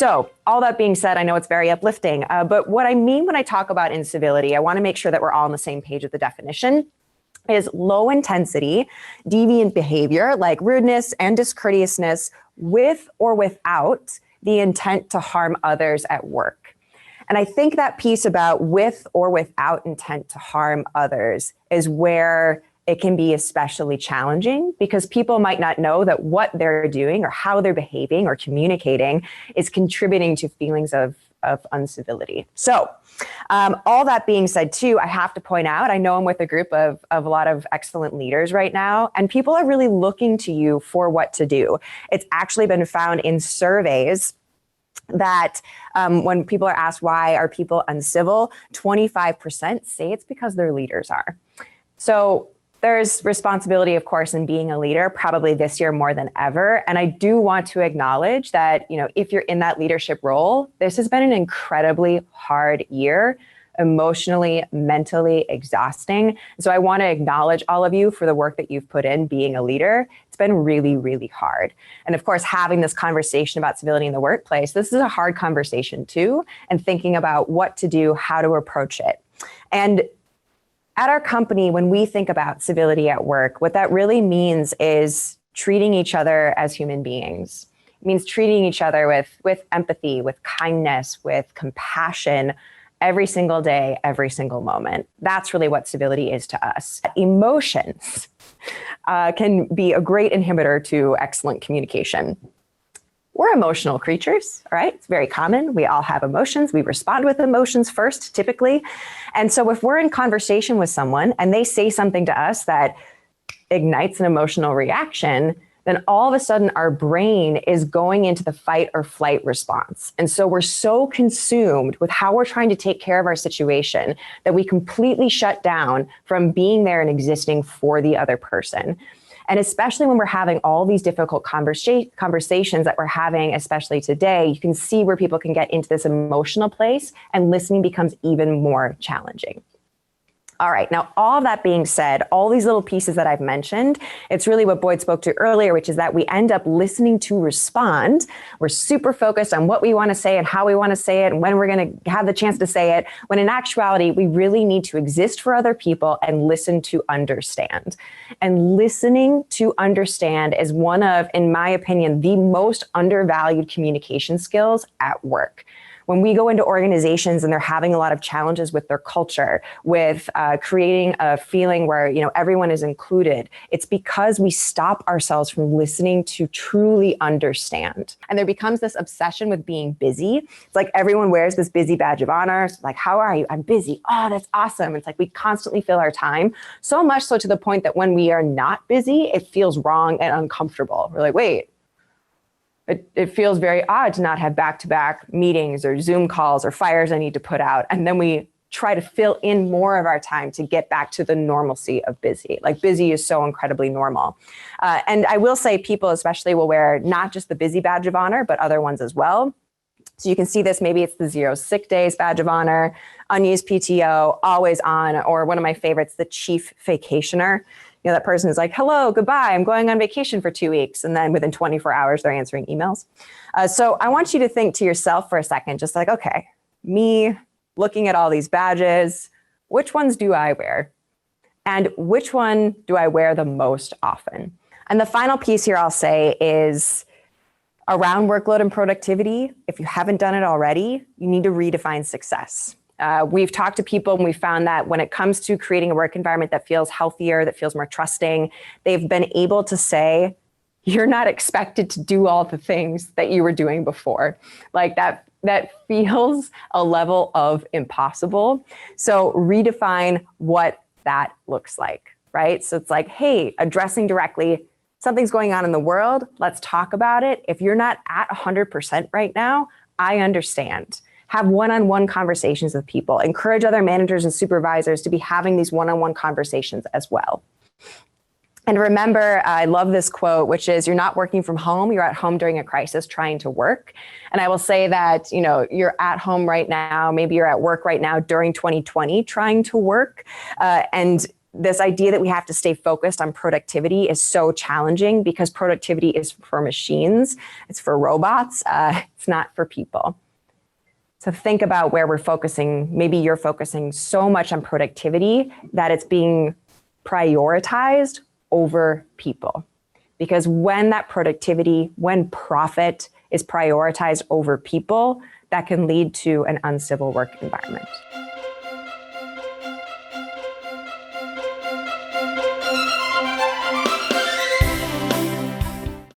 So all that being said, I know it's very uplifting, but what I mean when I talk about incivility, I want to make sure that we're all on the same page with the definition, is low intensity, deviant behavior like rudeness and discourteousness with or without the intent to harm others at work. And I think that piece about with or without intent to harm others is where it can be especially challenging, because people might not know that what they're doing or how they're behaving or communicating is contributing to feelings of uncivility. So all that being said too, I have to point out, I know I'm with a group of a lot of excellent leaders right now, and people are really looking to you for what to do. It's actually been found in surveys that when people are asked why are people uncivil, 25% say it's because their leaders are. So there's responsibility, of course, in being a leader, probably this year more than ever. And I do want to acknowledge that, if you're in that leadership role, this has been an incredibly hard year, emotionally, mentally exhausting. So I want to acknowledge all of you for the work that you've put in being a leader. It's been really, really hard. And of course, having this conversation about civility in the workplace, this is a hard conversation too, and thinking about what to do, how to approach it. And at our company, when we think about civility at work, what that really means is treating each other as human beings. It means treating each other with empathy, with kindness, with compassion every single day, every single moment. That's really what civility is to us. Emotions can be a great inhibitor to excellent communication. We're emotional creatures, all right? It's very common. We all have emotions. We respond with emotions first, typically. And so if we're in conversation with someone and they say something to us that ignites an emotional reaction, then all of a sudden our brain is going into the fight or flight response. And so we're so consumed with how we're trying to take care of our situation that we completely shut down from being there and existing for the other person. And especially when we're having all these difficult conversations that we're having, especially today, you can see where people can get into this emotional place and listening becomes even more challenging. All right, now all of that being said, all these little pieces that I've mentioned, it's really what Boyd spoke to earlier, which is that we end up listening to respond. We're super focused on what we want to say and how we want to say it and when we're going to have the chance to say it, when in actuality, we really need to exist for other people and listen to understand. And listening to understand is one of, in my opinion, the most undervalued communication skills at work. When we go into organizations and they're having a lot of challenges with their culture, with creating a feeling where everyone is included, it's because we stop ourselves from listening to truly understand. And there becomes this obsession with being busy. It's like everyone wears this busy badge of honor. It's like, how are you? I'm busy. Oh, that's awesome. It's like we constantly fill our time, so much so to the point that when we are not busy, it feels wrong and uncomfortable. We're like, wait. It feels very odd to not have back-to-back meetings or Zoom calls or fires I need to put out. And then we try to fill in more of our time to get back to the normalcy of busy. Like busy is so incredibly normal. And I will say people especially will wear not just the busy badge of honor, but other ones as well. So you can see this, maybe it's the 0 sick days badge of honor, unused PTO, always on, or one of my favorites, the chief vacationer. That person is like, hello, goodbye, I'm going on vacation for 2 weeks. And then within 24 hours, they're answering emails. So I want you to think to yourself for a second, just like, okay, me looking at all these badges, which ones do I wear? And which one do I wear the most often? And the final piece here I'll say is around workload and productivity. If you haven't done it already, you need to redefine success. We've talked to people and we found that when it comes to creating a work environment that feels healthier, that feels more trusting, they've been able to say, you're not expected to do all the things that you were doing before. Like that feels a level of impossible. So redefine what that looks like, right? So it's like, hey, addressing directly, something's going on in the world. Let's talk about it. If you're not at 100% right now, I understand. Have one-on-one conversations with people. Encourage other managers and supervisors to be having these one-on-one conversations as well. And remember, I love this quote, which is, you're not working from home, you're at home during a crisis trying to work. And I will say that, you're at home right now, maybe you're at work right now during 2020 trying to work. And this idea that we have to stay focused on productivity is so challenging because productivity is for machines, it's for robots, it's not for people. So think about where we're focusing. Maybe you're focusing so much on productivity that it's being prioritized over people. Because when that productivity, when profit is prioritized over people, that can lead to an uncivil work environment.